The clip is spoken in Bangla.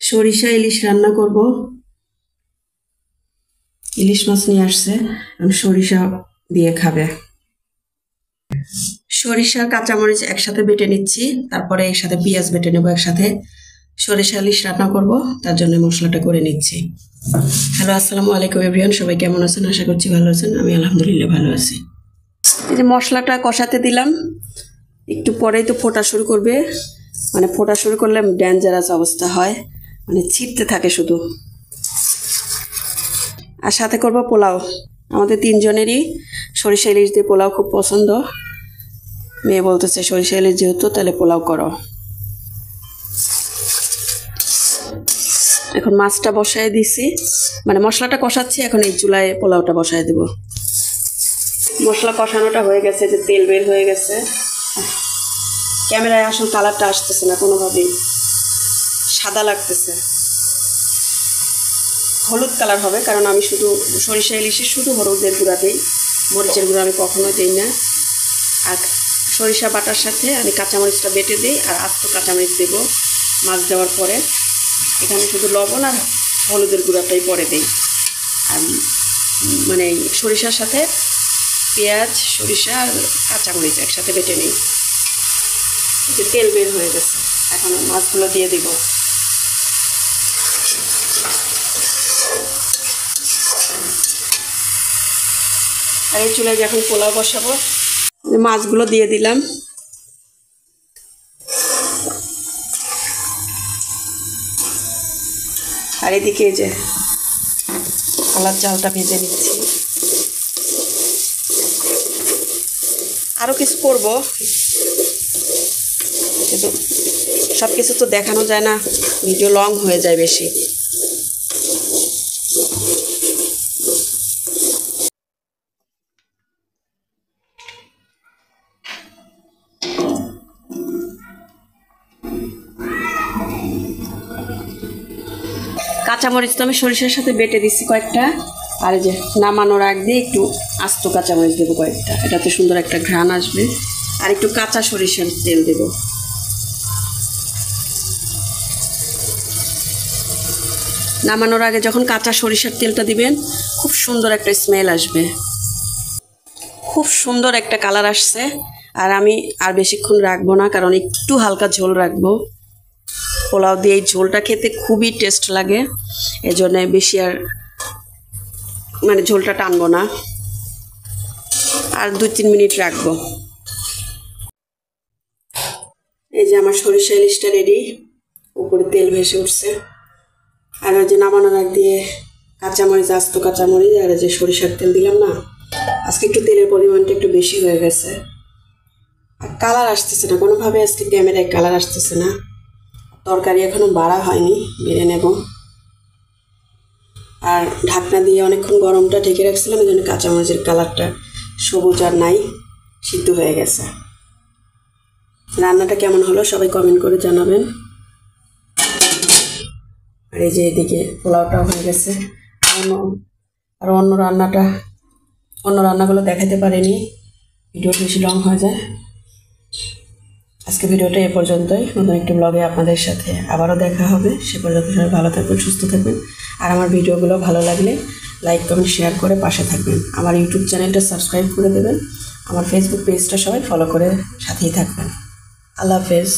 সরিষা ইলিশ রান্না করব। ইলিশ মাছ নিয়ে আসছে, আমি সরিষা দিয়ে খাবে। সরিষা কাঁচামরিচ একসাথে বেটে নিচ্ছি, তারপরে এর সাথে পেঁয়াজ বেটে নেব একসাথে। সরিষা ইলিশ রান্না করব, তার জন্য মশলাটা করে নিচ্ছি। হ্যালো, আসসালামু আলাইকুম এভরিওয়ান, সবাই কেমন আছেন? আশা করছি ভালো আছেন। আমি আলহামদুলিল্লাহ ভালো আছি। এই যে মশলাটা কষাতে দিলাম, একটু পরেই তো ফোটা শুরু করবে। মানে ফোটা শুরু করলে ডেঞ্জারাস অবস্থা হয়, মানে ছিটতে থাকে শুধু। আর সাথে করব পোলাও। আমাদের তিনজনেরই সরিষা ইলিশ দিয়ে পোলাও খুব পছন্দ। মেয়ে বলতেছে সরিষা ইলিশ যেহেতু তাহলে পোলাও করো। এখন মাছটা বসায় দিছি, মানে মশলাটা কষাচ্ছি, এখন এই চুলায় পোলাওটা বসায় দেব। মশলা কষানোটা হয়ে গেছে, যে তেল বের হয়ে গেছে। ক্যামেরায় আসল কালারটা আসতেছে না কোনোভাবেই, সাদা লাগতেছে। হলুদ কালার হবে, কারণ আমি শুধু সরিষা ইলিশে শুধু হলুদের গুঁড়া দিই, মরিচের গুঁড়া আমি কখনো দিই না। আর সরিষা বাটার সাথে আমি কাঁচামরিচটা বেটে দিই, আর আস্ত কাঁচামরিচ দেব মাছ দেওয়ার পরে। এখানে শুধু লবণ আর হলুদের গুঁড়াটাই পরে দিই। আর মানে সরিষার সাথে পেঁয়াজ, সরিষা আর কাঁচামরিচ একসাথে বেটে নিই। যে তেল বের হয়ে গেছে, এখন মাছগুলো দিয়ে দিব। আর এই চুলায় যখন পোলাও বসাবো, মাছগুলো দিয়ে দিলাম। আর এদিকে যে কলার চালটা ভেজে নিচ্ছি। আরও কিছু করব, কিন্তু সব কিছু তো দেখানো যায় না, ভিডিও লং হয়ে যায় বেশি। কাঁচামরিচ তো আমি সরিষার সাথে বেটে দিচ্ছি কয়েকটা। আর এই যে নামানোর আগ দিয়ে একটু আস্ত কাঁচামরিচ দেবো কয়েকটা, এটাতে সুন্দর একটা ঘ্রাণ আসবে। আর একটু কাঁচা সরিষার তেল দেব। নামানোর আগে যখন কাঁচা সরিষার তেলটা দিবেন, খুব সুন্দর একটা স্মেল আসবে, খুব সুন্দর একটা কালার আসছে। আর আমি আর বেশিক্ষণ রাখবো না, কারণ একটু হালকা ঝোল রাখবো। পোলাও দিয়ে এই ঝোলটা খেতে খুবই টেস্ট লাগে, এজন্য বেশি আর মানে ঝোলটা টানবো না। আর 2-3 মিনিট রাখবো। এই যে আমার সরিষা ইলিশটা রেডি, উপরে তেল ভেসে উঠছে। আর ওই যে নামানোর আগ দিয়ে কাঁচামরিচ, আস্ত কাঁচামরিচ আর যে সরিষার তেল দিলাম না, আজকে একটু তেলের পরিমাণটা একটু বেশি হয়ে গেছে। আর কালার আসতেছে না কোনোভাবে, আজকে ক্যামেরায় কালার আসতেছে না। তরকারি এখনো বাড়া হয়নি, বেড়ে নেব। আর ঢাকনা দিয়ে অনেকক্ষণ গরমটা ঢেকে রাখছিলাম, এই জন্য কাঁচামরিচের কালারটা সবুজ আর নাই, সিদ্ধ হয়ে গেছে। রান্নাটা কেমন হলো সবাই কমেন্ট করে জানাবেন। আর এই যে এদিকে পোলাওটাও হয়ে গেছে। আর অন্য রান্নাগুলো দেখাতে পারিনি, ভিডিওটা বেশি লং হয়ে যায়। আজকে ভিডিওটা এ পর্যন্তই। নতুন একটি ব্লগে আপনাদের সাথে আবারও দেখা হবে। সে পর্যন্ত সবাই ভালো থাকবেন, সুস্থ থাকবেন। আর আমার ভিডিওগুলো ভালো লাগলে লাইক, কমেন্ট, শেয়ার করে পাশে থাকবেন। আমার ইউটিউব চ্যানেলটা সাবস্ক্রাইব করে দেবেন। আমার ফেসবুক পেজটা সবাই ফলো করে সাথেই থাকবেন। আল্লাহ হাফেজ।